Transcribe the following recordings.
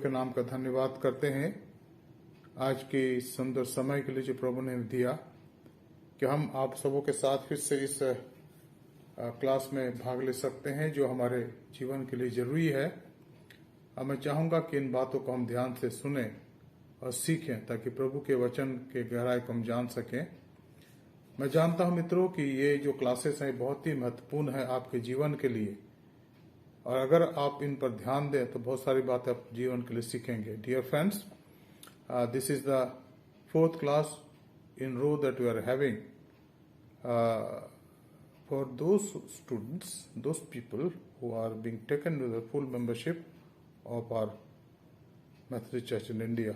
के नाम का धन्यवाद करते हैं आज के सुंदर समय के लिए जो प्रभु ने दिया कि हम आप सबों के साथ फिर से इस क्लास में भाग ले सकते हैं जो हमारे जीवन के लिए जरूरी है। और मैं चाहूंगा कि इन बातों को हम ध्यान से सुने और सीखें ताकि प्रभु के वचन के गहराई को हम जान सकें। मैं जानता हूं मित्रों कि ये जो क्लासेस हैं बहुत ही महत्वपूर्ण है आपके जीवन के लिए, और अगर आप इन पर ध्यान दें तो बहुत सारी बातें आप जीवन के लिए सीखेंगे। Dear friends, this is the fourth class in row that we are having for those students, those people who are being taken to the full membership of our Methodist Church in India,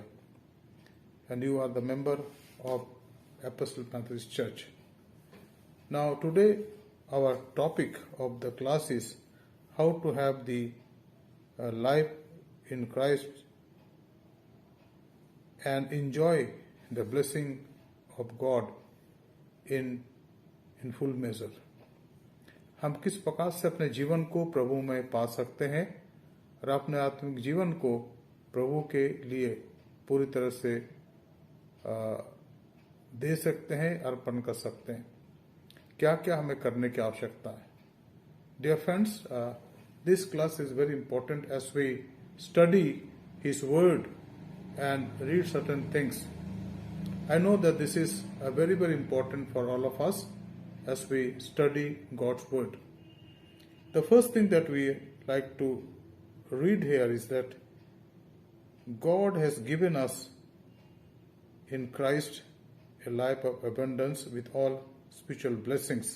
and you are the member of Apostle Methodist Church. Now today our topic of the class is how to have the life in Christ and enjoy the blessing of God in full measure. हम किस प्रकार से अपने जीवन को प्रभु में पा सकते हैं और अपने आत्मिक जीवन को प्रभु के लिए पूरी तरह से दे सकते हैं, अर्पण कर सकते हैं। क्या क्या हमें करने की आवश्यकता है। Dear friends, this class is very important as we study His Word and read certain things. I know that this is very, very important for all of us as we study God's Word. The first thing that we like to read here is that God has given us in Christ a life of abundance with all spiritual blessings.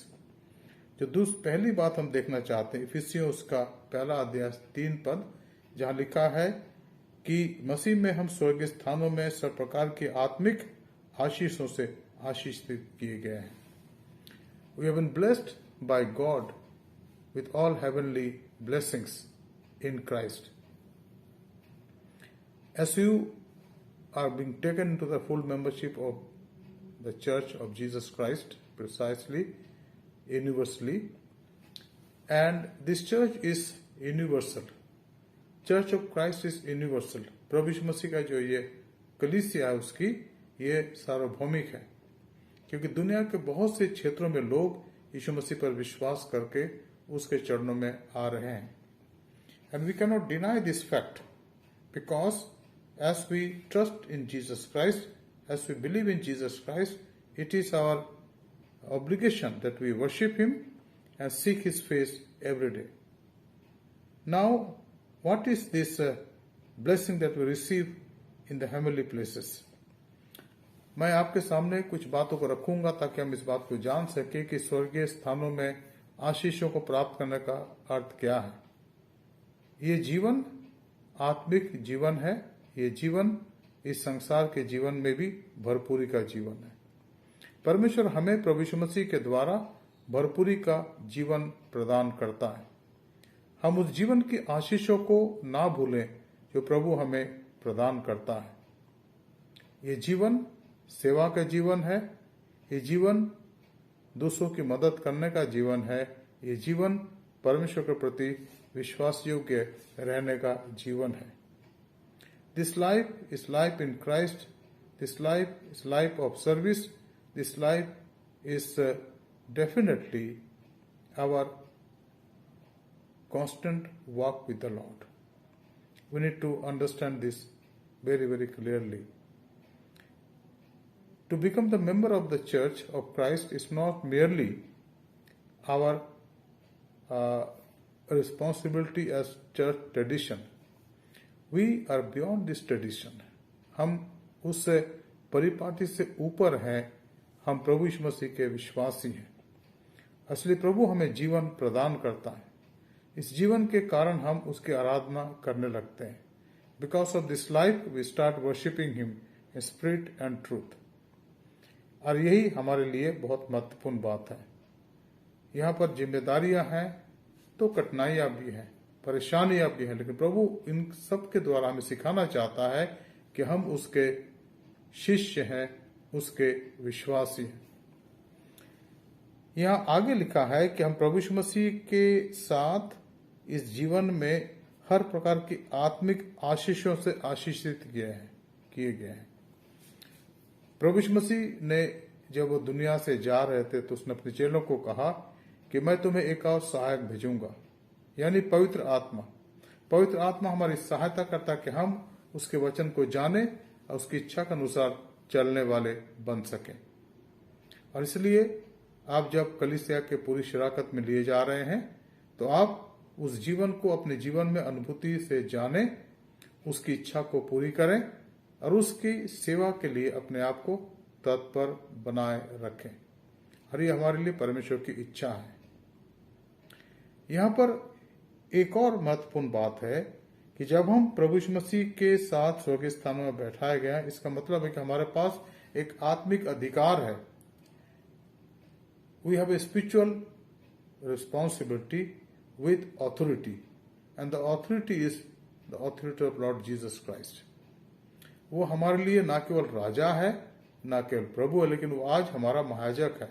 जो पहली बात हम देखना चाहते हैं इफिसियों उसका पहला अध्याय 3 पद, जहाँ लिखा है कि मसीह में हम स्वर्गीय स्थानों में सब प्रकार की आत्मिक आशीषों से आशीषित किए गए हैं। We have been blessed by God with all heavenly blessings in Christ. As you are being taken into the full membership of the Church of Jesus Christ, precisely, universally, and this church is universal. Church of Christ is universal. प्रभु यीशु मसीह का जो ये कलीसिया है उसकी ये सार्वभौमिक है, क्योंकि दुनिया के बहुत से क्षेत्रों में लोग यीशु मसीह पर विश्वास करके उसके चरणों में आ रहे हैं। And we can not deny this fact because as we trust in Jesus Christ, as we believe in Jesus Christ, it is our obligation that we worship Him and seek His face every day. Now, what is this blessing that we receive in the heavenly places? मैं आपके सामने कुछ बातों को रखूंगा ताकि हम इस बात को जान सके कि स्वर्गीय स्थानों में आशीषों को प्राप्त करने का अर्थ क्या है। ये जीवन आत्मिक जीवन है। ये जीवन इस संसार के जीवन में भी भरपूरी का जीवन है। परमेश्वर हमें प्रभु यीशु मसीह के द्वारा भरपूरी का जीवन प्रदान करता है। हम उस जीवन की आशीषों को ना भूलें जो प्रभु हमें प्रदान करता है। ये जीवन सेवा का जीवन है। ये जीवन दूसरों की मदद करने का जीवन है। ये जीवन परमेश्वर के प्रति विश्वास योग्य रहने का जीवन है। This life is life in Christ. This life is life of service. This life is definitely our constant walk with the Lord. We need to understand this very, very clearly. To become the member of the Church of Christ is not merely our responsibility as church tradition. We are beyond this tradition. हम उस परिपाटी से ऊपर हैं। हम प्रभु यीशु मसीह के विश्वासी हैं। असली प्रभु हमें जीवन प्रदान करता है। इस जीवन के कारण हम उसकी आराधना करने लगते हैं। Because of this life we start worshipping him in spirit and truth. और यही हमारे लिए बहुत महत्वपूर्ण बात है। यहाँ पर जिम्मेदारियां हैं तो कठिनाइयां भी हैं, परेशानियां भी हैं, लेकिन प्रभु इन सब के द्वारा हमें सिखाना चाहता है कि हम उसके शिष्य हैं, उसके विश्वासी हैं। यहाँ आगे लिखा है कि हम प्रभु यीशु मसीह के साथ इस जीवन में हर प्रकार की आत्मिक आशीषों से आशीषित किए गए हैं। प्रभु यीशु मसीह ने जब वो दुनिया से जा रहे थे तो उसने अपने चेलों को कहा कि मैं तुम्हें एक और सहायक भेजूंगा, यानी पवित्र आत्मा। पवित्र आत्मा हमारी सहायता करता कि हम उसके वचन को जाने और उसकी इच्छा के अनुसार चलने वाले बन सकें। और इसलिए आप जब कलीसिया के पूरी शराकत में लिए जा रहे हैं तो आप उस जीवन को अपने जीवन में अनुभूति से जाने, उसकी इच्छा को पूरी करें और उसकी सेवा के लिए अपने आप को तत्पर बनाए रखें। और ये हमारे लिए परमेश्वर की इच्छा है। यहाँ पर एक और महत्वपूर्ण बात है कि जब हम प्रभु यीशु मसीह के साथ स्वर्गीय स्थानों में बैठाए गए हैं, इसका मतलब है कि हमारे पास एक आत्मिक अधिकार है। We have a spiritual responsibility with authority, and the authority is the authority of Lord Jesus Christ. वो हमारे लिए ना केवल राजा है, ना केवल प्रभु है, लेकिन वो आज हमारा महायाजक है,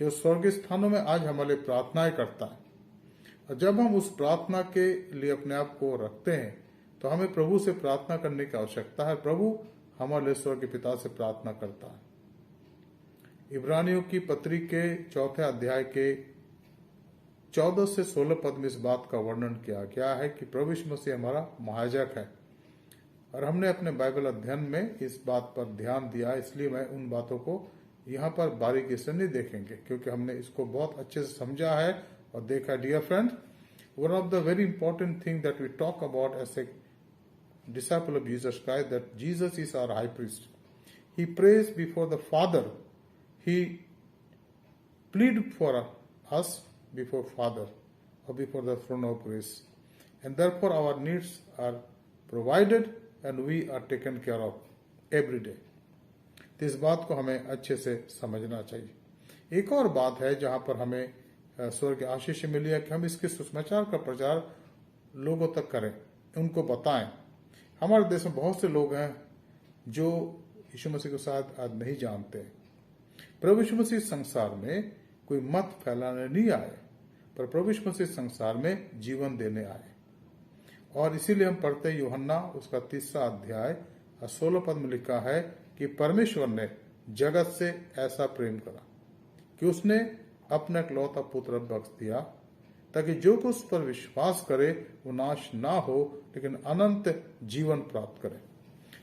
जो स्वर्गीय स्थानों में आज हमारे लिए प्रार्थनाएं करता है। और जब हम उस प्रार्थना के लिए अपने आप को रखते हैं तो हमें प्रभु से प्रार्थना करने की आवश्यकता है। प्रभु हमारे लिए स्वर्गीय पिता से प्रार्थना करता है। इब्रानियों की पत्री के 4 अध्याय के 14 से 16 पद में इस बात का वर्णन किया गया है कि प्रभु यीशु मसीह हमारा महायाजक है। और हमने अपने बाइबल अध्ययन में इस बात पर ध्यान दिया, इसलिए मैं उन बातों को यहाँ पर बारीकी से नहीं देखेंगे, क्योंकि हमने इसको बहुत अच्छे से समझा है और देखा। Dear friend, one of the very important thing that we talk about as a disciple of Jesus Christ, that Jesus is our high priest. He prays before the Father, he plead for us before Father or before the throne of grace, and therefore our needs are provided and we are taken care of every day. तो इस बात को हमें अच्छे से समझना चाहिए। एक और बात है जहां पर हमें स्वर्ग की आशीष मिली है कि हम इसके सुसमाचार का प्रचार लोगों तक करें, उनको बताएं। हमारे देश में बहुत से लोग हैं जो यीशु मसीह को शायद आज नहीं जानते। प्रभु यीशु मसीह संसार में कोई मत फैलाने नहीं आए, पर प्रभु यीशु मसीह संसार में जीवन देने आए। और इसीलिए हम पढ़ते हैं यूहन्ना उसका 3 अध्याय और 16 पद में लिखा है कि परमेश्वर ने जगत से ऐसा प्रेम करा कि उसने अपना इकलौता पुत्र बख्श दिया, ताकि जो कुछ उस पर विश्वास करे वो नाश ना हो लेकिन अनंत जीवन प्राप्त करे।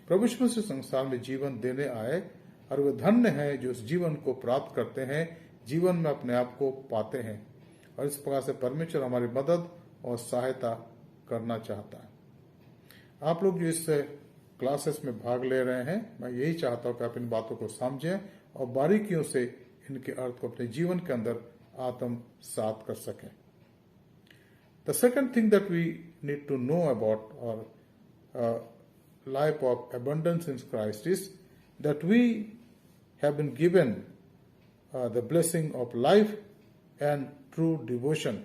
प्रभु यीशु मसीह संसार में जीवन देने आए और वे धन्य हैं जो उस जीवन को प्राप्त करते हैं, जीवन में अपने आप को पाते हैं। और इस प्रकार से परमेश्वर हमारी मदद और सहायता करना चाहता है। आप लोग जो इस क्लासेस में भाग ले रहे हैं, मैं यही चाहता हूं कि आप इन बातों को समझें और बारीकियों से इनके अर्थ को अपने जीवन के अंदर आत्मसात कर सकें। The second thing that we need to know about our life of abundance in Christ is that we have been given the blessing of life and true devotion.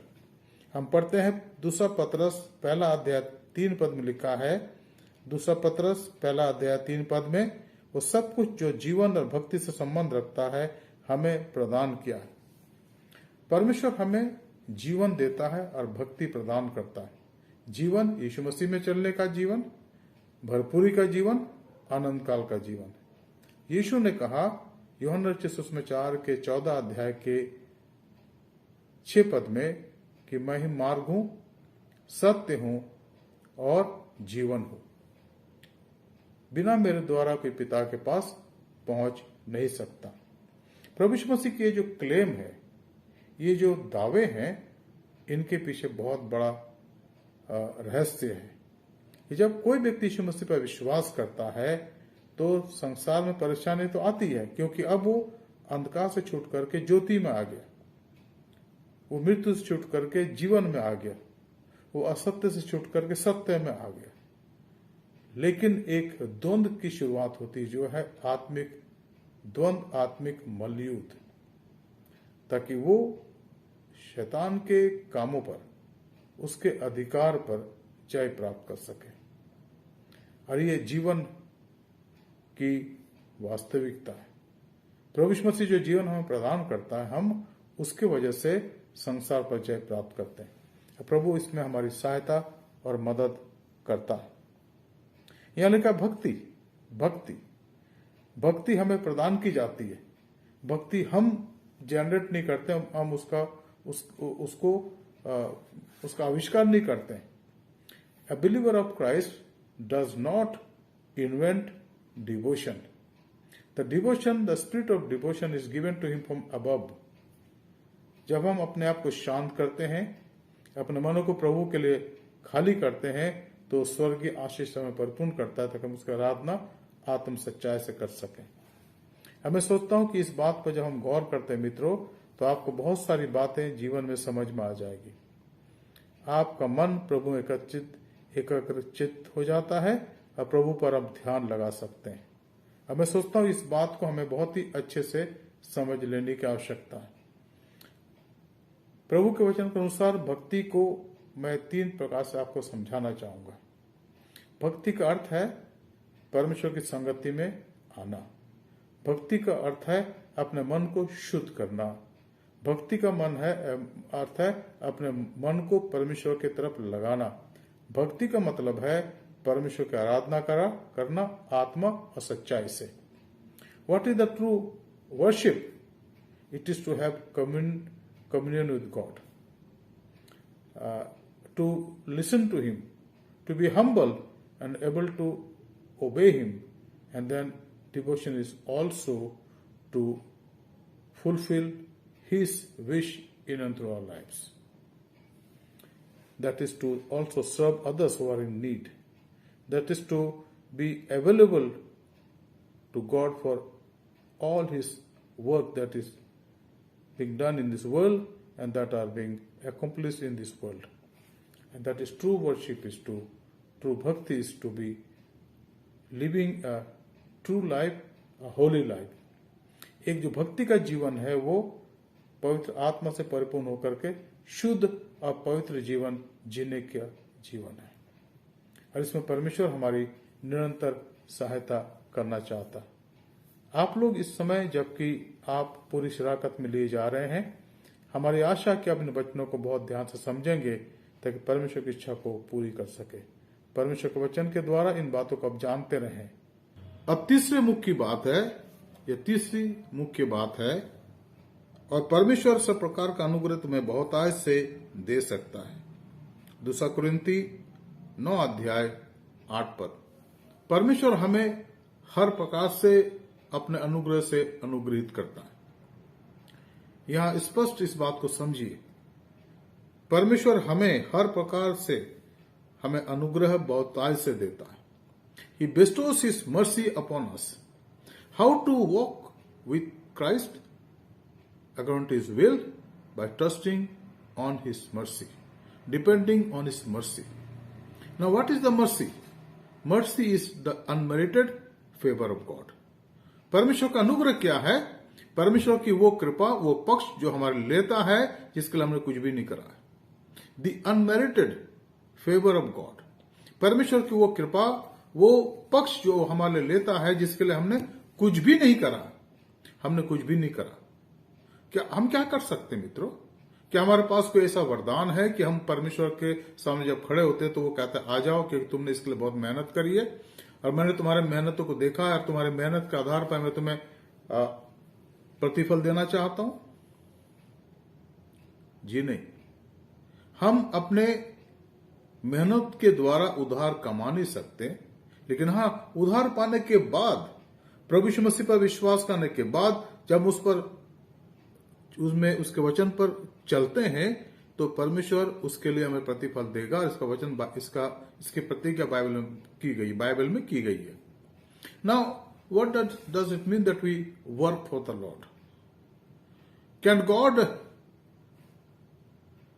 हम पढ़ते हैं 2 पतरस 1 अध्याय 3 पद में लिखा है, 2 पतरस 1 अध्याय 3 पद में, वो सब कुछ जो जीवन और भक्ति से संबंध रखता है हमें प्रदान किया है। परमेश्वर हमें जीवन देता है और भक्ति प्रदान करता है। जीवन यीशु मसीह में चलने का जीवन, भरपूरी का जीवन, अनंत काल का जीवन। यीशु ने कहा यूहन्ना रचित सुसमाचार के 14 अध्याय के 6 पद में कि मैं ही मार्ग हूं, सत्य हूं और जीवन हूं। बिना मेरे द्वारा कोई पिता के पास पहुंच नहीं सकता। प्रभु यीशु मसीह के जो क्लेम है, ये जो दावे हैं, इनके पीछे बहुत बड़ा रहस्य है कि जब कोई व्यक्ति यीशु मसीह पर विश्वास करता है तो संसार में परेशानी तो आती है, क्योंकि अब वो अंधकार से छूट करके ज्योति में आ गया, वो मृत्यु से छूट करके जीवन में आ गया, वो असत्य से छूट करके सत्य में आ गया। लेकिन एक द्वंद्व की शुरुआत होती है, जो है आत्मिक द्वंद्व, आत्मिक मल्लयुद्ध, ताकि वो शैतान के कामों पर, उसके अधिकार पर जय प्राप्त कर सके। और ये जीवन की वास्तविकता है। प्रभु यीशु मसीह जो जीवन हमें प्रदान करता है, हम उसके वजह से संसार पर जय प्राप्त करते हैं। प्रभु इसमें हमारी सहायता और मदद करता है। यहां लिखा भक्ति। भक्ति भक्ति हमें प्रदान की जाती है। भक्ति हम जनरेट नहीं करते, हम उसका आविष्कार नहीं करते। A believer of Christ does not invent devotion. The spirit of devotion is given to him from above. जब हम अपने आप को शांत करते हैं, अपने मनों को प्रभु के लिए खाली करते हैं, तो स्वर्गीय आशीष हमें परिपूर्ण करता है ताकि हम उसकी आराधना आत्म सच्चाई से कर सकें। मैं सोचता हूं कि इस बात पर जब हम गौर करते हैं मित्रों, तो आपको बहुत सारी बातें जीवन में समझ में आ जाएगी। आपका मन प्रभु में एकाग्रचित हो जाता है और प्रभु पर आप ध्यान लगा सकते हैं। अब मैं सोचता हूं इस बात को हमें बहुत ही अच्छे से समझ लेने की आवश्यकता है। प्रभु के वचन के अनुसार भक्ति को मैं 3 प्रकार से आपको समझाना चाहूंगा। भक्ति का अर्थ है परमेश्वर की संगति में आना। भक्ति का अर्थ है अपने मन को शुद्ध करना। भक्ति का अर्थ है अपने मन को परमेश्वर की तरफ लगाना। भक्ति का मतलब है परमेश्वर की आराधना करना आत्मा और सच्चाई से। What is the true worship? It is to have communion with God, to listen to Him, to be humble and able to obey Him, and then devotion is also to fulfill His wish in and through our lives. That is to also serve others who are in need. That is to be available to God for all His work that is being done in this world and that are being accomplished in this world. And that is true worship true bhakti is to be living a true life, a holy life. एक जो भक्ति का जीवन है वो पवित्र आत्मा से परिपूर्ण होकर के शुद्ध और पवित्र जीवन जीने का जीवन है, और इसमें परमेश्वर हमारी निरंतर सहायता करना चाहता। आप लोग इस समय जबकि आप पूरी शराकत में लिए जा रहे हैं, हमारी आशा कि आप इन वचनों को बहुत ध्यान से समझेंगे ताकि परमेश्वर की इच्छा को पूरी कर सके। परमेश्वर के वचन के द्वारा इन बातों को आप जानते रहें। अब तीसरी मुख्य बात है, और परमेश्वर सब प्रकार का अनुग्रह तुम्हें बहुतायत से दे सकता है। 2 कुरिन्ती 9 अध्याय 8 पर परमेश्वर हमें हर प्रकार से अपने अनुग्रह से अनुग्रहित करता है। यहां स्पष्ट इस बात को समझिए, परमेश्वर हमें हर प्रकार से हमें अनुग्रह बहुतायत से देता है। He bestows His mercy upon us. How to walk with Christ according to His will? By trusting on His mercy, depending on His mercy. Now what is the mercy? Mercy is the unmerited favor of God. परमेश्वर का अनुग्रह क्या है? परमेश्वर की वो कृपा, वो पक्ष जो हमारे लेता है जिसके लिए हमने कुछ भी नहीं करा है। The unmerited favor of God. परमेश्वर की वो कृपा, वो पक्ष जो हमारे लेता है जिसके लिए हमने कुछ भी नहीं करा। हमने कुछ भी नहीं करा। हम क्या कर सकते मित्रों? क्या हमारे पास कोई ऐसा वरदान है कि हम परमेश्वर के सामने जब खड़े होते हैं तो वो कहते हैं आ जाओ कि तुमने इसके लिए बहुत मेहनत करी है और मैंने तुम्हारे मेहनतों को देखा है और तुम्हारे मेहनत के आधार पर मैं तुम्हें प्रतिफल देना चाहता हूं? जी नहीं। हम अपने मेहनत के द्वारा उद्धार कमा नहीं सकते, लेकिन हाँ, उद्धार पाने के बाद, प्रभु यीशु मसीह पर विश्वास करने के बाद, जब उसके वचन पर चलते हैं तो परमेश्वर उसके लिए हमें प्रतिफल देगा। इसका वचन इसकी प्रतिज्ञा बाइबल में की गई है। Now what does it mean that we work for the Lord? Can God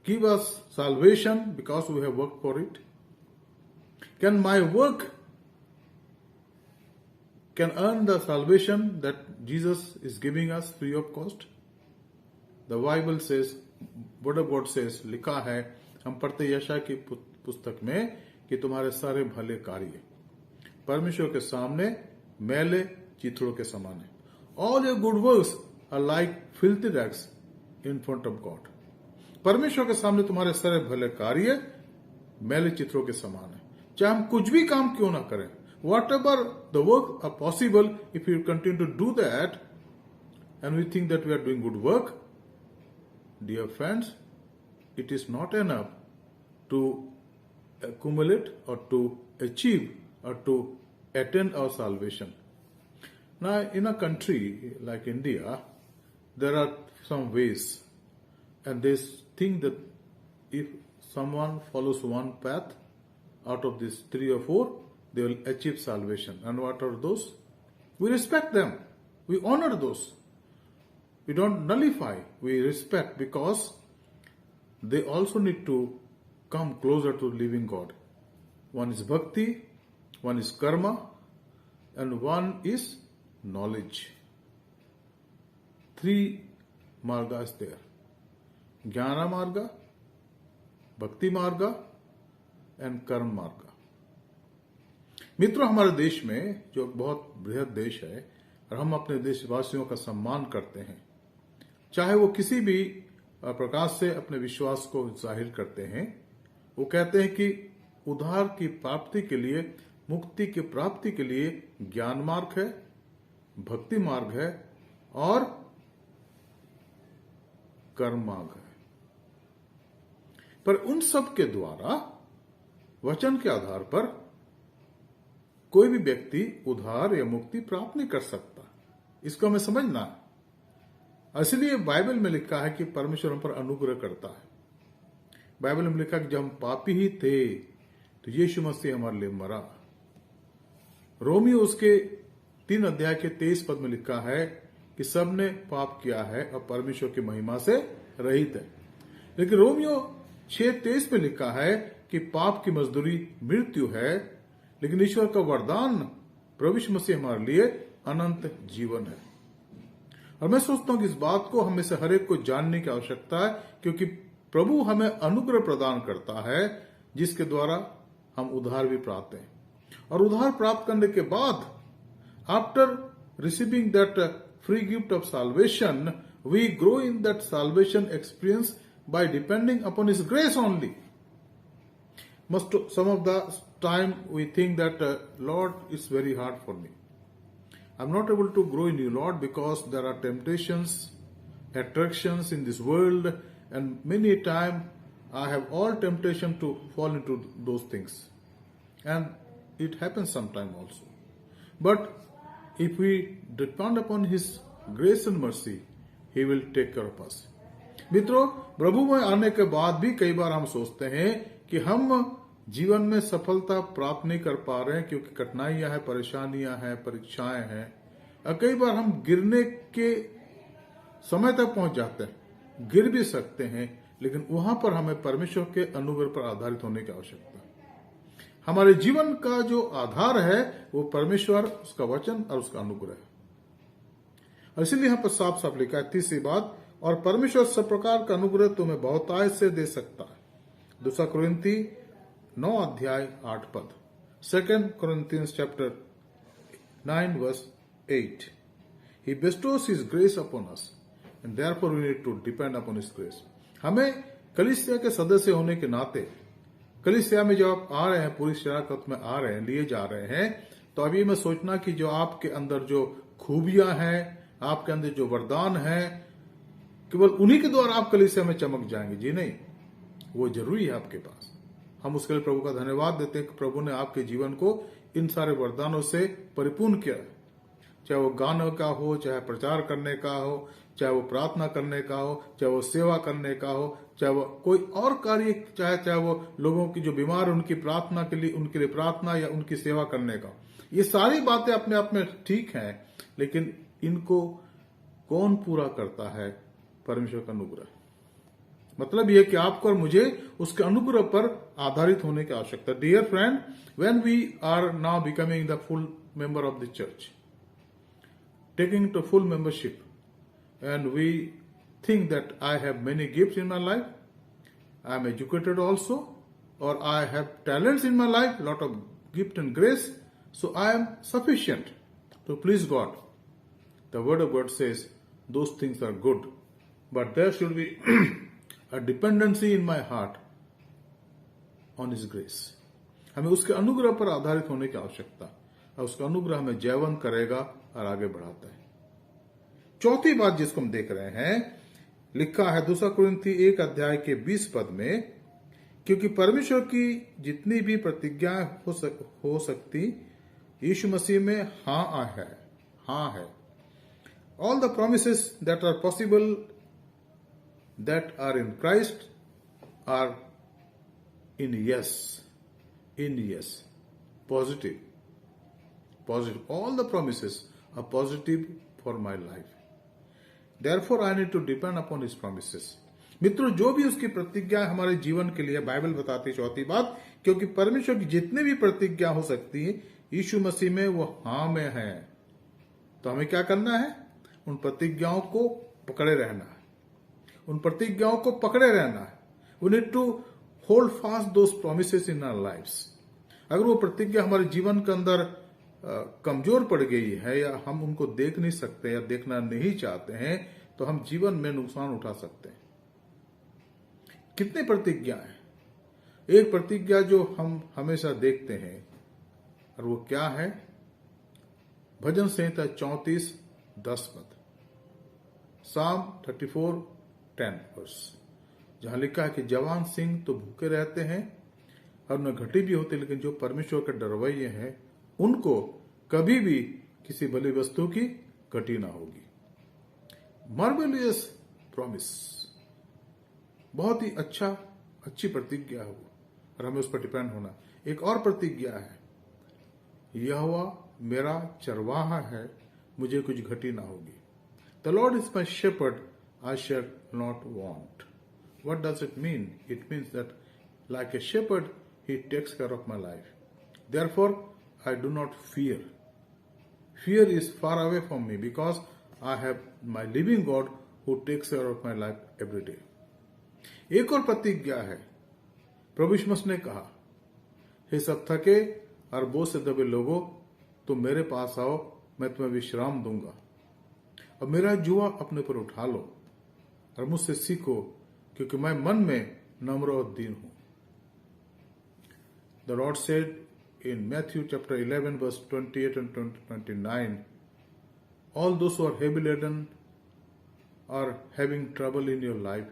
give us salvation because we have worked for it? Can my work can earn the salvation that Jesus is giving us free of cost? The Bible says, Word of God says, लिखा है, हम पढ़ते यशायाह की पुस्तक में कि तुम्हारे सारे भले कार्य परमेश्वर के सामने मैले चिथड़ों के समान है। All your good works are like filthy rags in front of God. परमेश्वर के सामने तुम्हारे सारे भले कार्य मैले चित्रों के समान है। चाहे हम कुछ भी काम क्यों ना करें, whatever the work are possible, if you continue to do that and we think that we are doing good work, dear friends, it is not enough to accumulate or to achieve or to attain our salvation. Now, in a country like India, there are some ways, and they think that if someone follows one path out of these 3 or 4, they will achieve salvation. And what are those? We respect them. We honor those. We don't nullify, we respect, because they also need to come closer to the living God. One is bhakti, one is karma, and one is knowledge. 3 margas there. Jnana marga, bhakti marga, and karma marga. मित्रों, हमारे देश में जो बहुत बृहद देश है और हम अपने देशवासियों का सम्मान करते हैं, चाहे वो किसी भी प्रकार से अपने विश्वास को जाहिर करते हैं, वो कहते हैं कि उद्धार की प्राप्ति के लिए, मुक्ति की प्राप्ति के लिए ज्ञान मार्ग है, भक्ति मार्ग है और कर्म मार्ग है। पर उन सब के द्वारा वचन के आधार पर कोई भी व्यक्ति उद्धार या मुक्ति प्राप्त नहीं कर सकता। इसको हमें समझना है। इसलिए बाइबल में लिखा है कि परमेश्वर हम पर अनुग्रह करता है। बाइबल में लिखा कि जब हम पापी ही थे तो यीशु मसीह हमारे लिए मरा। रोमियो उसके 3 अध्याय के 23 पद में लिखा है कि सबने पाप किया है और परमेश्वर की महिमा से रहित है। लेकिन रोमियो 6:23 में लिखा है कि पाप की मजदूरी मृत्यु है, लेकिन ईश्वर का वरदान प्रभु यीशु मसीह हमारे लिए अनंत जीवन है। और मैं सोचता हूं कि इस बात को हमें से हर एक को जानने की आवश्यकता है, क्योंकि प्रभु हमें अनुग्रह प्रदान करता है जिसके द्वारा हम उद्धार भी प्राप्त हैं। और उद्धार प्राप्त करने के बाद, after receiving that free gift of salvation, we grow in that salvation experience by depending upon his grace only. Some of the time we think that Lord, it's very hard for me. I'm not able to grow in you, Lord, because there are temptations, attractions in this world, and many a time I have all temptation to fall into those things. And it happens sometime also. But if we depend upon His grace and mercy, He will take care of us. मित्रों, प्रभु में आने के बाद भी कई बार हम सोचते हैं कि हम जीवन में सफलता प्राप्त नहीं कर पा रहे हैं, क्योंकि कठिनाइयां हैं, परेशानियां हैं, परीक्षाएं हैं, और कई बार हम गिरने के समय तक पहुंच जाते हैं। गिर भी सकते हैं, लेकिन वहां पर हमें परमेश्वर के अनुग्रह पर आधारित होने की आवश्यकता है। हमारे जीवन का जो आधार है वो परमेश्वर, उसका वचन और उसका अनुग्रह है। और इसीलिए यहां पर साफ साफ लिखा है, तीसरी बात, और परमेश्वर सब प्रकार का अनुग्रह तुम्हें बहुतायत से दे सकता है। 2 कुरिन्ती 9 अध्याय 8 पद। 2 Corinthians chapter 9 verse 8. He bestows His grace upon us, and therefore we need to depend upon His grace. हमें कलीसिया के सदस्य होने के नाते, कलीसिया में जब आप आ रहे हैं, पूरी शराकत में आ रहे हैं, लिए जा रहे हैं, तो अभी मैं सोचना कि जो आपके अंदर जो खूबियां हैं, आपके अंदर जो वरदान है, केवल उन्हीं के द्वारा आप कलीसिया में चमक जाएंगे। जी नहीं, वो जरूरी है आपके पास। हम उसके लिए प्रभु का धन्यवाद देते हैं कि प्रभु ने आपके जीवन को इन सारे वरदानों से परिपूर्ण किया। चाहे वो गाने का हो, चाहे प्रचार करने का हो, चाहे वो प्रार्थना करने का हो, चाहे वो सेवा करने का हो, चाहे वो कोई और कार्य, चाहे वो लोगों की जो बीमार, उनकी प्रार्थना के लिए, उनके लिए प्रार्थना या उनकी सेवा करने का। ये सारी बातें अपने आप में ठीक हैं, लेकिन इनको कौन पूरा करता है? परमेश्वर का अनुग्रह। मतलब यह कि आपको और मुझे उसके अनुग्रह पर आधारित होने की आवश्यकता। Dear friend, when we are now becoming the full member of the church, taking to full membership, and we think that I have many gifts in my life, I am educated also, और I have talents in my life, lot of gift and grace, so I am sufficient to please God. The word of God says those things are good, but there should be a dependency in my heart on his grace. हमें उसके अनुग्रह पर आधारित होने की आवश्यकता, और उसका अनुग्रह हमें जयवंत करेगा और आगे बढ़ाता है। चौथी बात जिसको हम देख रहे हैं, लिखा है 2 कुरिन्थी 1 अध्याय के 20 पद में, क्योंकि परमेश्वर की जितनी भी प्रतिज्ञाएं हो सकती यीशु मसीह में हाँ है। All the promises that are possible that are in Christ are in yes, positive. All the promises are positive for my life. Therefore, I need to depend upon His promises. मित्रों, जो भी उसकी प्रतिज्ञा हमारे जीवन के लिए, बाइबल बताती है चौथी बात, क्योंकि परमेश्वर की जितनी भी प्रतिज्ञा हो सकती है यीशु मसीह में वो हाँ में है। तो हमें क्या करना है? उन प्रतिज्ञाओं को पकड़े रहना है, उन प्रतिज्ञाओं को पकड़े रहना है। We need to hold fast those promises in our lives. अगर वो प्रतिज्ञा हमारे जीवन के अंदर कमजोर पड़ गई है, या हम उनको देख नहीं सकते या देखना नहीं चाहते हैं, तो हम जीवन में नुकसान उठा सकते हैं। कितने प्रतिज्ञा है? एक प्रतिज्ञा जो हम हमेशा देखते हैं, और वो क्या है? भजन संहिता 34:10 पद, साम 34:10 वर्स, जहां लिखा है कि जवान सिंह तो भूखे रहते हैं और न घटी भी होती, लेकिन जो परमेश्वर के डरवैये हैं उनको कभी भी किसी भली वस्तु की घटी ना होगी। मार्वेलियस प्रॉमिस, बहुत ही अच्छी प्रतिज्ञा है वो, और हमें उस पर डिपेंड होना। एक और प्रतिज्ञा है, यहोवा मेरा चरवाहा है, मुझे कुछ घटी ना होगी। The Lord is my shepherd, I shall not want. What does it mean? It means that like a shepherd, he takes care of my life. Therefore, I do not fear. Fear is far away from me because I have my living God who takes care of my life every day. एक और प्रतिज्ञा है, प्रभु यीशु मसीह ने कहा, हे सब थके और बोझ से दबे लोगों, तुम मेरे पास आओ, मैं तुम्हें विश्राम दूंगा, और मेरा जुआ अपने पर उठा लो और मुझसे सीखो, क्योंकि मैं मन में नम्र और दीन हूं। The Lord said in Matthew chapter 11 verse 28 and 29, all those who are heavy laden or having trouble in your life,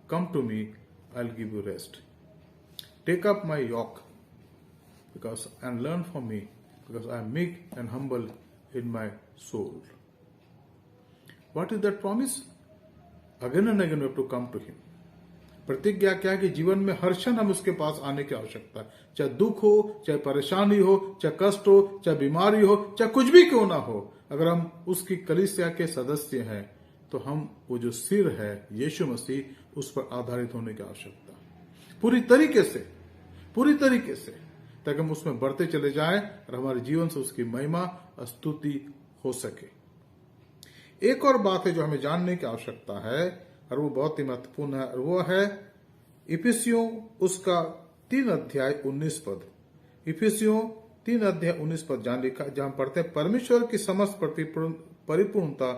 come to me, I'll give you rest. Take up my yoke and learn from me, because I am meek and humble in my soul. What is that promise? Again and again we have to come to Him. प्रतिज्ञा क्या है कि जीवन में हर क्षण हम उसके पास आने की आवश्यकता है, चाहे दुख हो, चाहे परेशानी हो, चाहे कष्ट हो, चाहे बीमारी हो, चाहे कुछ भी क्यों ना हो। अगर हम उसकी कलीसिया के सदस्य हैं, तो हम वो जो सिर है यीशु मसीह, उस पर आधारित होने की आवश्यकता पूरी तरीके से, ताकि हम उसमें बढ़ते चले जाएं और हमारे जीवन से उसकी महिमा स्तुति हो सके। एक और बात है जो हमें जानने की आवश्यकता है, और वो बहुत ही महत्वपूर्ण है, और वो है इफिसियों उसका 3 अध्याय 19 पद। इफिसियों 3 अध्याय 19 पद जहां लिखा, जहां पढ़ते हैं, परमेश्वर की समस्त परिपूर्णता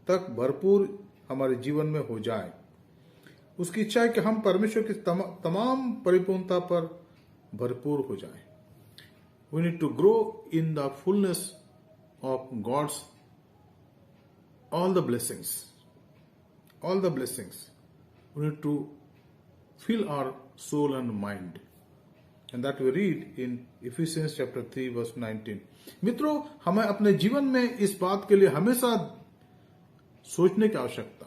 तक भरपूर हमारे जीवन में हो जाए। उसकी इच्छा है कि हम परमेश्वर की तमाम परिपूर्णता पर भरपूर हो जाएं। We need to grow in the fullness of God's all the blessings. We need to fill our soul and mind, and that we read in Ephesians chapter 3 verse 19. मित्रों, हमें अपने जीवन में इस बात के लिए हमेशा सोचने की आवश्यकता,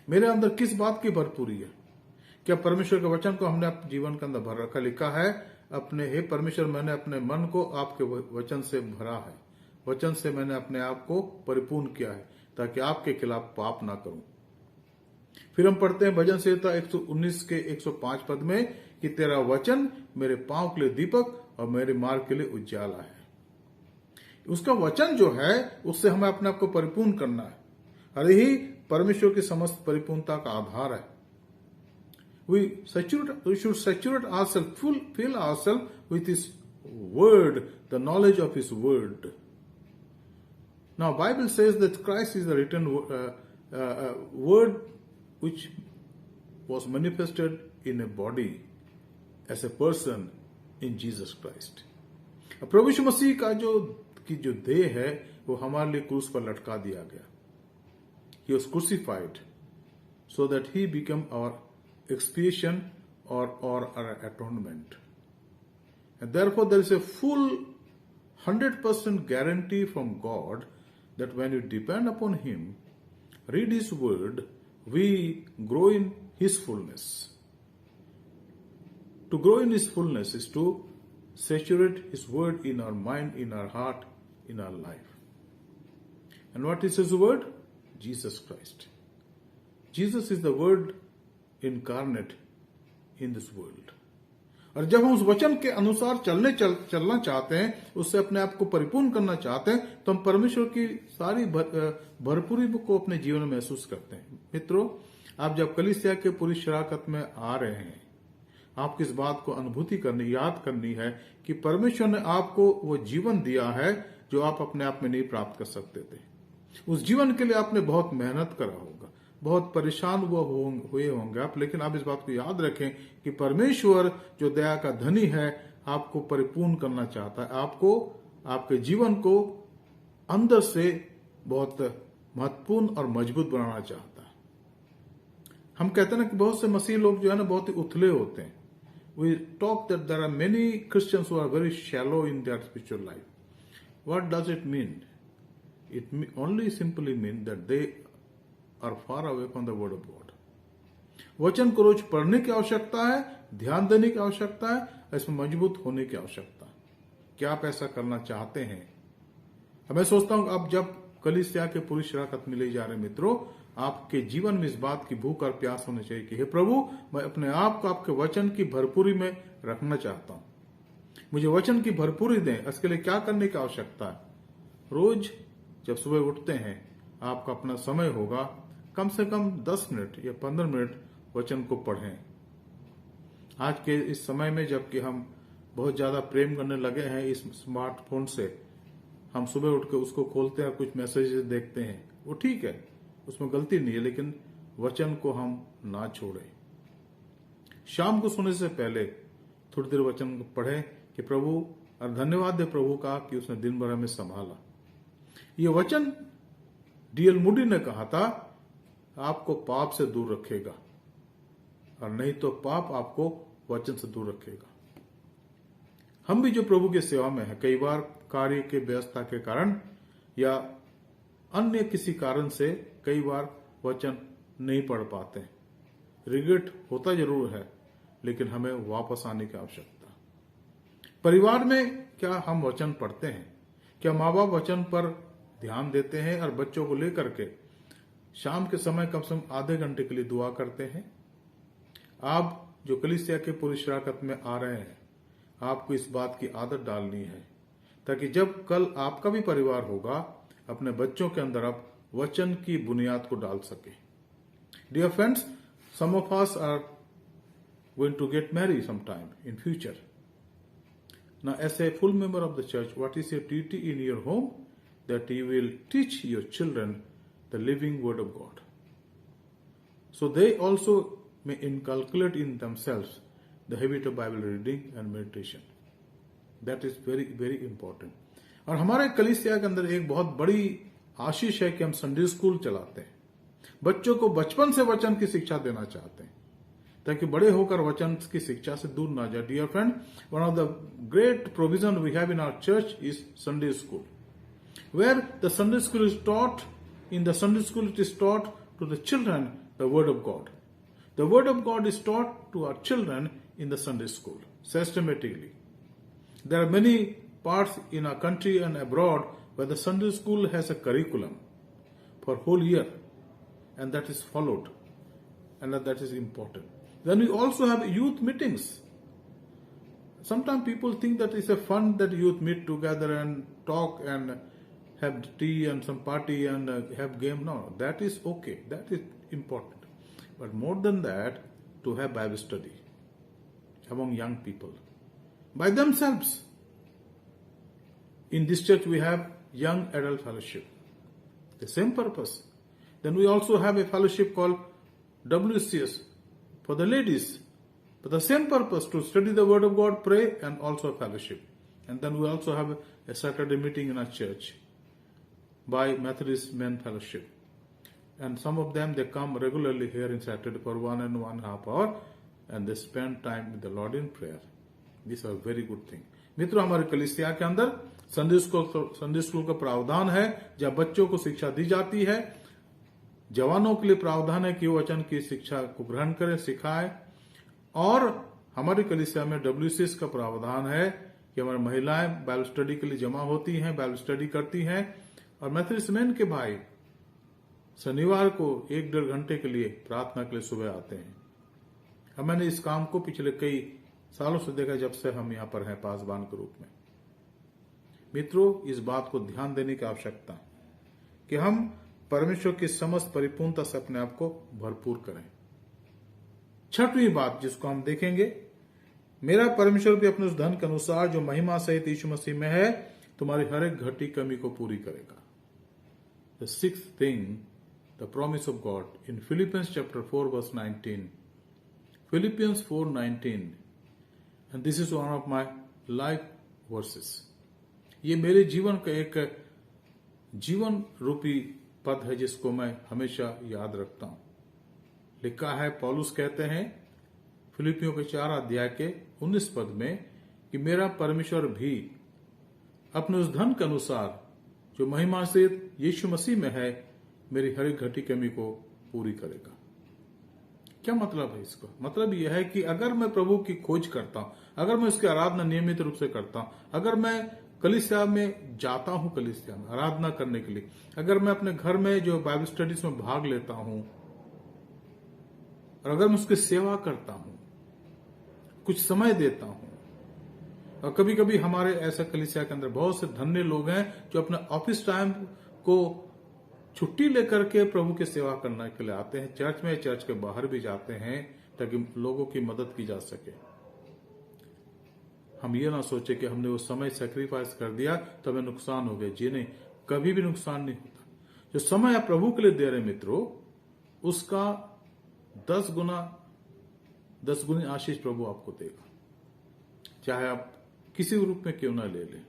मेरे अंदर किस बात की भरपूरी है? क्या परमेश्वर के वचन को हमने अपने जीवन के अंदर भर रखा? लिखा है, अपने हे परमेश्वर, मैंने अपने मन को आपके वचन से भरा है, वचन से मैंने अपने आप को परिपूर्ण किया है, ताकि आपके खिलाफ पाप ना करूं। फिर हम पढ़ते हैं भजन संहिता 119 के 105 पद में कि तेरा वचन मेरे पांव के लिए दीपक और मेरे मार्ग के लिए उजाला है। उसका वचन जो है, उससे हमें अपने आप को परिपूर्ण करना है, और यही परमेश्वर की समस्त परिपूर्णता का आधार है। We should saturate ourselves, fill ourselves with His word, the knowledge of His word. Now, Bible says that Christ is the written word which was manifested in a body, as a person in Jesus Christ. प्रभु यीशु मसीह का जो देह है वो हमारे लिए क्रूस पर लटका दिया गया. He was crucified so that he became our expiation or our atonement. And therefore there is a full 100% guarantee from God that when you depend upon Him, read His Word, we grow in His fullness. To grow in His fullness is to saturate His Word in our mind, in our heart, in our life. And what is His Word? Jesus Christ. Jesus is the Word incarnate in this world. और जब हम उस वचन के अनुसार चलना चाहते हैं, उससे अपने आप को परिपूर्ण करना चाहते हैं, तो हम परमेश्वर की सारी भरपूरी को अपने जीवन में महसूस करते हैं. मित्रों, आप जब कलीसिया के पूरी शराकत में आ रहे हैं, आपको इस बात को अनुभूति करनी, याद करनी है कि परमेश्वर ने आपको वो जीवन दिया है जो आप अपने आप में नहीं प्राप्त कर सकते थे. उस जीवन के लिए आपने बहुत मेहनत करा होगा, बहुत परेशान हुए होंगे आप, लेकिन आप इस बात को याद रखें कि परमेश्वर जो दया का धनी है, आपको परिपूर्ण करना चाहता है, आपको आपके जीवन को अंदर से बहुत महत्वपूर्ण और मजबूत बनाना चाहता है. हम कहते हैं ना कि बहुत से मसीह लोग जो है ना बहुत ही उथले होते हैं. We talk that there are many Christians who are very shallow in their spiritual life. What does it mean? It only simply means that they are far away from the word of God. वचन को रोज पढ़ने की आवश्यकता है, ध्यान देने की आवश्यकता है, इसमें मजबूत होने की आवश्यकता है. क्या आप ऐसा करना चाहते हैं? मैं सोचता हूं आप जब कलीसिया के पूरी शराकत में ले जा रहे मित्रों, आपके जीवन में इस बात की भूख और प्यास होनी चाहिए कि हे प्रभु, मैं अपने आप को आपके वचन की भरपूरी में रखना चाहता हूं. मुझे वचन की भरपूरी दें. इसके लिए क्या करने की आवश्यकता है? रोज जब सुबह उठते हैं, आपका अपना समय होगा, कम से कम 10 मिनट या 15 मिनट वचन को पढ़ें. आज के इस समय में जबकि हम बहुत ज्यादा प्रेम करने लगे हैं इस स्मार्टफोन से, हम सुबह उठ के उसको खोलते हैं और कुछ मैसेजेस देखते हैं. वो ठीक है, उसमें गलती नहीं है, लेकिन वचन को हम ना छोड़ें. शाम को सोने से पहले थोड़ी देर वचन को पढ़ें कि प्रभु, और धन्यवाद दे प्रभु का कि उसने दिन भर हमें संभाला. ये वचन D.L. मूडी ने कहा था, आपको पाप से दूर रखेगा, और नहीं तो पाप आपको वचन से दूर रखेगा. हम भी जो प्रभु की सेवा में है, कई बार कार्य के व्यस्तता के कारण या अन्य किसी कारण से कई बार वचन नहीं पढ़ पाते. रिग्रेट होता जरूर है, लेकिन हमें वापस आने की आवश्यकता. परिवार में क्या हम वचन पढ़ते हैं? क्या माँ बाप वचन पर ध्यान देते हैं और बच्चों को लेकर के शाम के समय कम से कम आधे घंटे के लिए दुआ करते हैं? आप जो कलीसिया के पूरी शराकत में आ रहे हैं, आपको इस बात की आदत डालनी है ताकि जब कल आपका भी परिवार होगा, अपने बच्चों के अंदर आप वचन की बुनियाद को डाल सके. Dear friends, some of us are going to get married sometime in future. Now, as a full member of the church, what is your duty in your home? That you will teach your children the living word of God, so they also may inculcate in themselves the habit of Bible reading and meditation. That is very, very important. और हमारे कलीसिया के अंदर एक बहुत बड़ी आशीष है कि हम संडे स्कूल चलाते हैं. बच्चों को बचपन से वचन की शिक्षा देना चाहते हैं ताकि बड़े होकर वचन की शिक्षा से दूर ना जाए. Dear friend, one of the great provision we have in our church is Sunday school, where the Sunday school is taught. In the Sunday school it is taught to the children the word of God. The word of God is taught to our children in the Sunday school systematically. There are many parts in our country and abroad where the Sunday school has a curriculum for whole year, and that is followed, and that is important. Then we also have youth meetings. Sometimes people think that it's a fun that youth meet together and talk and have tea and some party and have game. No, that is okay. That is important. But more than that, to have Bible study among young people by themselves. In this church, we have young adult fellowship. The same purpose. Then we also have a fellowship called WCS for the ladies, But the same purpose, to study the Word of God, pray, and also fellowship. And then we also have a Saturday meeting in our church by Methodist Men Fellowship. And some of them, they come regularly here in Saturday for 1.5 hours, and they spend time with the Lord in prayer. These are very good things. मित्रों, हमारे कलीसिया के अंदर Sunday school का प्रावधान है, जहाँ बच्चों को शिक्षा दी जाती है। जवानों के लिए प्रावधान है कि वो वचन की शिक्षा को ग्रहण करें, सिखाएं। और हमारी कलीसिया में WCS का प्रावधान है कि हमारी महिलाएं बाइबल स्टडी के लिए जमा होती हैं, बाइबल स्टडी करती हैं। और मैथोडिस्ट मेन के भाई शनिवार को 1-1.5 घंटे के लिए प्रार्थना के लिए सुबह आते हैं। अब मैंने इस काम को पिछले कई सालों से देखा, जब से हम यहाँ पर हैं पासबान के रूप में। मित्रों, इस बात को ध्यान देने की आवश्यकता है कि हम परमेश्वर की समस्त परिपूर्णता से अपने आप को भरपूर करें। 6वीं बात जिसको हम देखेंगे, मेरा परमेश्वर भी अपने उस धन के अनुसार जो महिमा सहित यीशु मसीह में है, तुम्हारी हर एक घटी कमी को पूरी करेगा। The 6th thing, the promise of God in Philippians chapter 4 verse 19. Philippians 4:19, and this is one of my life verses. ये मेरे जीवन का एक जीवन रूपी पद है जिसको मैं हमेशा याद रखता हूं। लिखा है, पौलुस कहते हैं फिलिपियों के 4 अध्याय के 19 पद में कि मेरा परमेश्वर भी अपने उस धन के अनुसार जो महिमा से यीशु मसीह में है, मेरी हर एक घटी कमी को पूरी करेगा। क्या मतलब है इसको? मतलब यह है कि अगर मैं प्रभु की खोज करता हूं, अगर मैं उसकी आराधना नियमित रूप से करता हूं, अगर मैं कलीसिया में जाता हूं, कलीसिया में आराधना करने के लिए, अगर मैं अपने घर में जो बाइबल स्टडीज में भाग लेता हूं, और अगर मैं उसकी सेवा करता हूं, कुछ समय देता हूं, और कभी कभी हमारे ऐसे कलीसिया के अंदर बहुत से धन्य लोग हैं जो अपने ऑफिस टाइम को छुट्टी लेकर के प्रभु की सेवा करने के लिए आते हैं, चर्च में, चर्च के बाहर भी जाते हैं ताकि लोगों की मदद की जा सके। हम ये ना सोचे कि हमने वो समय सेक्रीफाइस कर दिया तो हमें नुकसान हो गया। जी नहीं, कभी भी नुकसान नहीं होता। जो समय आप प्रभु के लिए दे रहे मित्रों, उसका 10 गुनी आशीष प्रभु आपको देगा, चाहे आप किसी रूप में क्यों ना ले लें।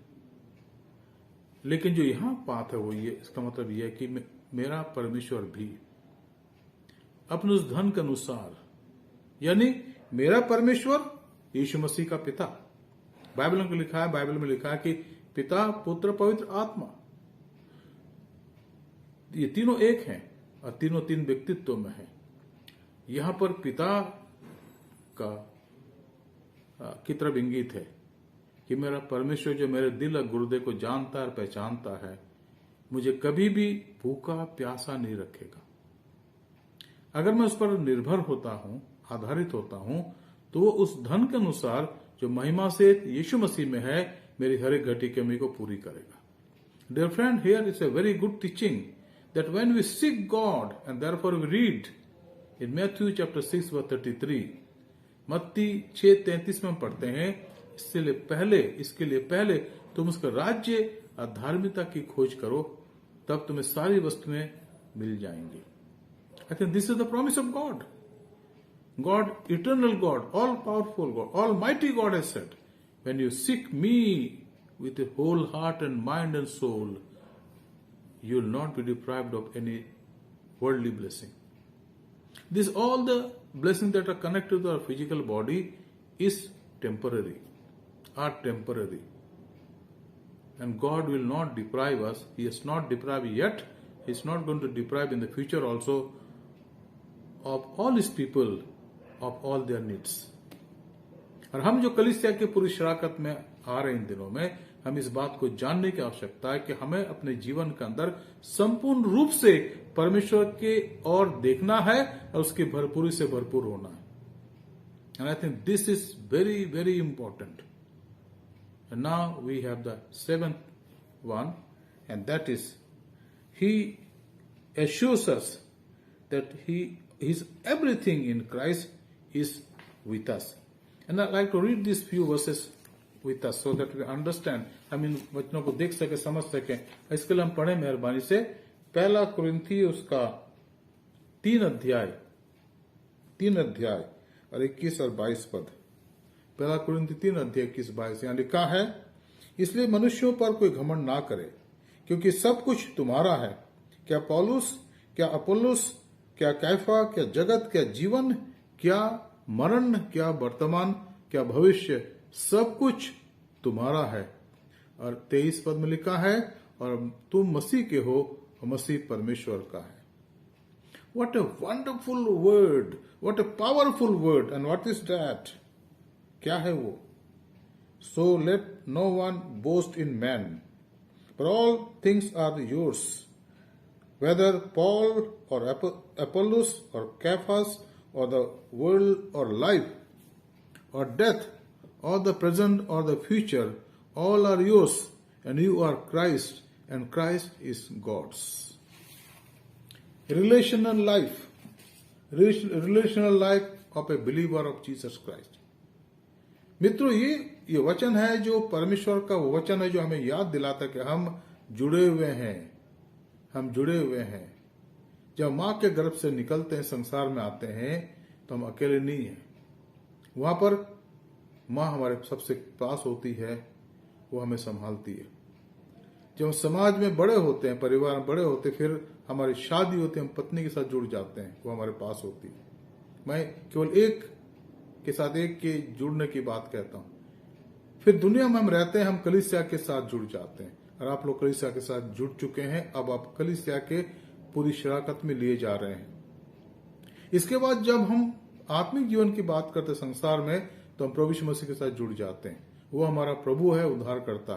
लेकिन जो यहां बात है वो ये, इसका मतलब ये है कि मेरा परमेश्वर भी अपने उस धन के अनुसार, यानी मेरा परमेश्वर यीशु मसीह का पिता, बाइबल में लिखा है कि पिता, पुत्र, पवित्र आत्मा, ये तीनों एक हैं और तीनों 3 व्यक्तित्व में हैं। यहां पर पिता का की तरफ इंगित है कि मेरा परमेश्वर जो मेरे दिल और गुर्दे को जानता और पहचानता है, मुझे कभी भी भूखा प्यासा नहीं रखेगा। अगर मैं उस पर निर्भर होता हूं, आधारित होता हूं, तो वो उस धन के अनुसार जो महिमा से यीशु मसीह में है, मेरी हर एक घटी कमी को पूरी करेगा। Dear friend, here is a very good teaching that when we seek God, and therefore we read in Matthew chapter 6 verse 33, मत्ती 6:33 में हम पढ़ते हैं, इसके लिए पहले तुम उसका राज्य और धार्मिकता की खोज करो, तब तुम्हें सारी वस्तुएं मिल जाएंगी। I think this is the promise of God. God, eternal God, all powerful God, almighty God has said, when you seek me with a whole heart and mind and soul, you will not be deprived of any worldly blessing. This, all the blessings that are connected to our physical body is temporary, are temporary. And God will not deprive us. He has not deprived yet. He is not going to deprive in the future also of all His people of all their needs. और हम जो कलीसिया के पूरी शराकत में आ रहे इन दिनों में, हम इस बात को जानने की आवश्यकता है कि हमें अपने जीवन के अंदर संपूर्ण रूप से परमेश्वर के ओर देखना है और उसकी भरपूरी से भरपूर होना है। And I think this is very, very important. And now we have the 7th one, and that is, He assures us that His everything in Christ is with us. And I'd like to read these few verses with us so that we understand, हम इन वचनों को देख सके, समझ सके। इसके लिए हम पढ़े मेहरबानी से 1 कुरिन्थी उसका 3 अध्याय और 21 और 22 पद। पहला कुरिन्थी 3:21-22 यहाँ लिखा है, इसलिए मनुष्यों पर कोई घमंड ना करे, क्योंकि सब कुछ तुम्हारा है। क्या पौलुस, क्या अपोल्लोस, क्या कैफा, क्या जगत, क्या जीवन, क्या मरण, क्या वर्तमान, क्या भविष्य, सब कुछ तुम्हारा है। और 23 पद में लिखा है, और तुम मसीह के हो और मसीह परमेश्वर का है। What a wonderful word, what a powerful word, and what is that? क्या है वो? So let no one boast in man, for all things are yours, whether Paul or Apollos or Cephas or the world or life or death or the present or the future, all are yours, and you are Christ, and Christ is God's. Relational life of a believer of Jesus Christ. मित्रों, ये वचन है जो परमेश्वर का वो वचन है जो हमें याद दिलाता है कि हम जुड़े हुए हैं। जब मां के गर्भ से निकलते हैं, संसार में आते हैं, तो हम अकेले नहीं हैं। वहां पर मां हमारे सबसे पास होती है, वो हमें संभालती है। जब समाज में बड़े होते हैं, परिवार में बड़े होते हैं, फिर हमारी शादी होती है, हम पत्नी के साथ जुड़ जाते हैं, वो हमारे पास होती है। मैं केवल एक के साथ एक के जुड़ने की बात कहता हूं। फिर दुनिया में हम रहते हैं, हम कलीसिया के साथ जुड़ जाते हैं, और आप लोग कलीसिया के साथ जुड़ चुके हैं। अब आप कलीसिया के पूरी शराकत में लिए जा रहे हैं। इसके बाद जब हम आत्मिक जीवन की बात करते हैं संसार में, तो हम प्रभु यीशु मसीह के साथ जुड़ जाते हैं। वो हमारा प्रभु है, उद्धारकर्ता।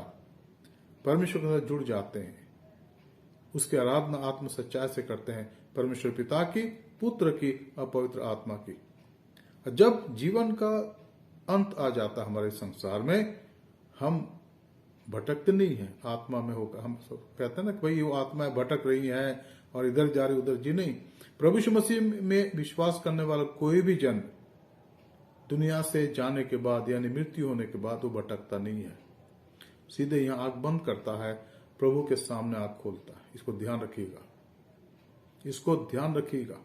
परमेश्वर के साथ जुड़ जाते हैं, उसकी आराधना आत्म सच्चाई से करते हैं, परमेश्वर पिता की, पुत्र की और पवित्र आत्मा की। जब जीवन का अंत आ जाता हमारे संसार में, हम भटकते नहीं है आत्मा में होकर। हम कहते हैं ना कि भाई वो आत्माएं भटक रही हैं और इधर जा रही उधर। जी नहीं, प्रभु यीशु मसीह में विश्वास करने वाला कोई भी जन दुनिया से जाने के बाद, यानी मृत्यु होने के बाद, वो भटकता नहीं है। सीधे यहां आंख बंद करता है, प्रभु के सामने आंख खोलता है। इसको ध्यान रखिएगा।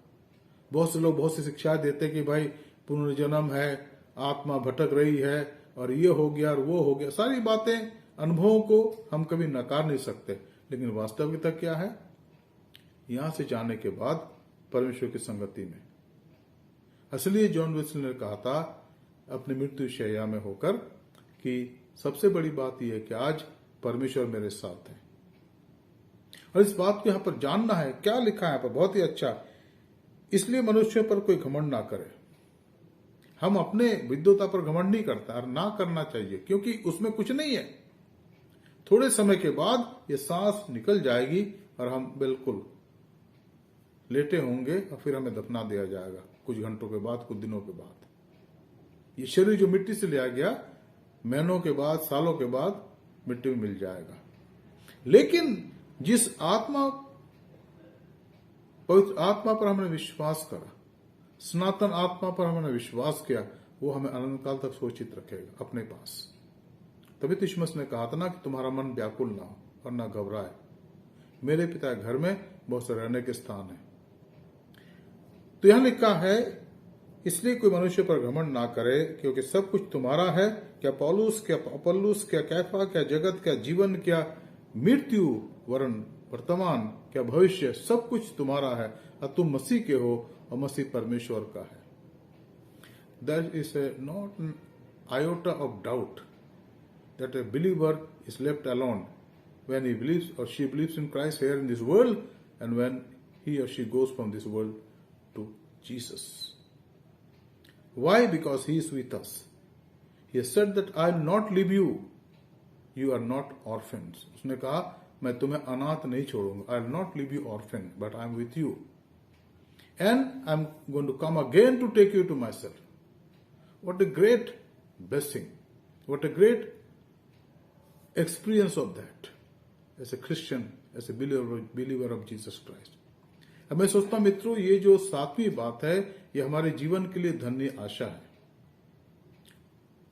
बहुत से लोग बहुत सी शिक्षाएं देते कि भाई पुनर्जन्म है, आत्मा भटक रही है, और ये हो गया और वो हो गया। सारी बातें, अनुभवों को हम कभी नकार नहीं सकते, लेकिन वास्तविकता क्या है? यहां से जाने के बाद परमेश्वर की संगति में। इसलिए जॉन वेस्ले ने कहा था अपनी मृत्यु शैया में होकर कि सबसे बड़ी बात यह है कि आज परमेश्वर मेरे साथ है। और इस बात को यहां पर जानना है। क्या लिखा है यहां पर? बहुत ही अच्छा। इसलिए मनुष्यों पर कोई घमंड ना करे। हम अपने विद्वता पर घमंड नहीं करता, और ना करना चाहिए, क्योंकि उसमें कुछ नहीं है। थोड़े समय के बाद ये सांस निकल जाएगी और हम बिल्कुल लेटे होंगे, और फिर हमें दफना दिया जाएगा कुछ घंटों के बाद, कुछ दिनों के बाद। ये शरीर जो मिट्टी से लिया गया, महीनों के बाद, सालों के बाद मिट्टी में मिल जाएगा। लेकिन जिस पवित्र आत्मा पर हमने विश्वास करा, सनातन आत्मा पर हमने विश्वास किया, वो हमें अनंत काल तक सुरक्षित रखेगा अपने पास। तभी यीशु मसीह ने कहा था ना कि तुम्हारा मन व्याकुल ना हो और ना घबराए। मेरे पिता के घर में बहुत से रहने के स्थान है। तो यहां लिखा है, इसलिए कोई मनुष्य पर घमंड ना करे, क्योंकि सब कुछ तुम्हारा है। क्या पौलुस, क्या अपोल्लोस, क्या कैफा, क्या जगत, क्या जीवन, क्या मृत्यु, वरन वर्तमान, क्या भविष्य, सब कुछ तुम्हारा है, और तुम मसीह के हो और मसीह परमेश्वर का है। There is not an iota of doubt that a believer is left alone when he believes or she believes in Christ here in this world, and when he or she goes from this world to Jesus. Why? Because he is with us. He has said that I will not leave you. You are not orphans. उसने कहा, मैं तुम्हें अनाथ नहीं छोड़ूंगा. I will not leave you orphan, but I am with you. And I am going to come again to take you to myself. What a great blessing. What a great experience of that as a Christian, as a believer of Jesus Christ. अब मैं सोचता हूं मित्रों, ये जो 7वीं बात है, ये हमारे जीवन के लिए धन्य आशा है।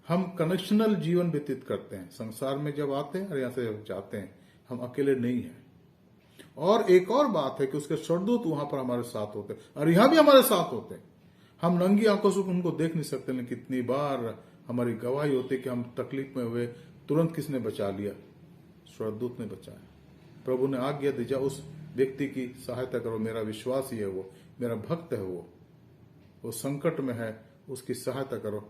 हम कनेक्शनल जीवन व्यतीत करते हैं संसार में, जब आते हैं और यहां से जब जाते हैं, हम अकेले नहीं हैं। और एक और बात है कि उसके स्वर्गदूत वहां पर हमारे साथ होते हैं, और यहां भी हमारे साथ होते हैं। हम नंगी आंखों से उनको देख नहीं सकते, लेकिन कितनी बार हमारी गवाही होती कि हम तकलीफ में हुए, तुरंत किसने बचा लिया? स्वर्गदूत ने बचाया। प्रभु ने आज्ञा दी, जा उस व्यक्ति की सहायता करो, मेरा विश्वास ही है, वो मेरा भक्त है, वो संकट में है, उसकी सहायता करो।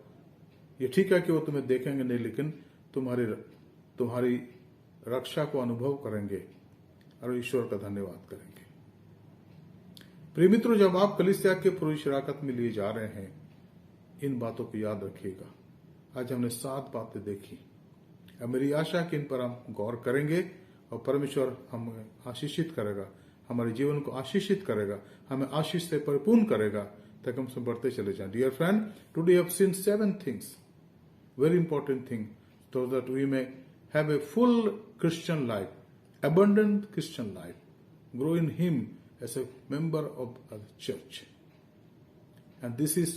ये ठीक है कि वो तुम्हें देखेंगे नहीं, लेकिन तुम्हारी रक्षा को अनुभव करेंगे और ईश्वर का धन्यवाद करेंगे। प्रिय मित्रों, जब आप कलीसिया के पूरी शराकत में लिए जा रहे हैं, इन बातों को याद रखिएगा। आज हमने 7 बातें देखी। अब मेरी आशा कि इन पर हम गौर करेंगे और परमेश्वर हमें आशीषित करेगा, हमारे जीवन को आशीषित करेगा, हमें आशीष से परिपूर्ण करेगा, ताकि हम सब बढ़ते चले जाएं। Dear friend, today have seen 7 things, very important thing, so that we may have a full Christian life, abundant Christian life, grow in Him as a member of a church. And this is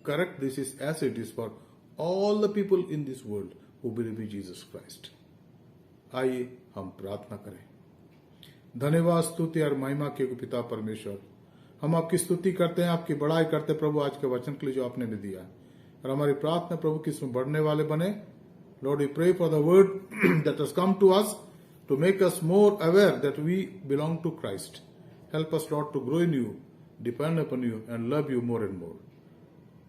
correct, this is as it is for all the people in this world who believe in Jesus Christ. आइए हम प्रार्थना करें। धन्यवाद, स्तुति और महिमा के पिता परमेश्वर, हम आपकी स्तुति करते हैं, आपकी बड़ाई करते हैं प्रभु, आज के वचन के लिए जो आपने हमें दिया है। और हमारी प्रार्थना प्रभु कि इसमें बढ़ने वाले बने। Lord, we pray for the word that has come to us to make us more aware that we belong to Christ. Help us Lord to grow in you, depend upon you and love you more and more.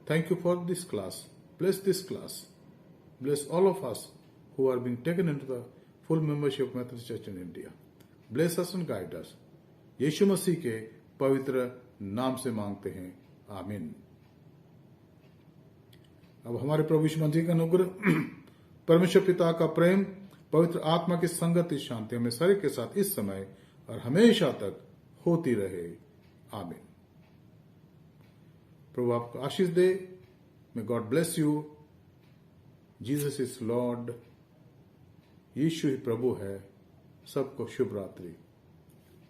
Thank you for this class. Bless this class. Bless all of us who are being taken into the full membership of Methodist Church in India. Bless us and guide us. यीशु मसीह के पवित्र नाम से मांगते हैं, आमीन। अब हमारे प्रभु यीशु मसीह का अनुग्रह, परमेश्वर पिता का प्रेम, पवित्र आत्मा की संगति, शांति हमें सारे के साथ इस समय और हमेशा तक होती रहे, आमीन। प्रभु आपको आशीष दे। May God bless you. Jesus is Lord. यीशु ही प्रभु है। सबको शुभ रात्रि।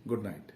Good night.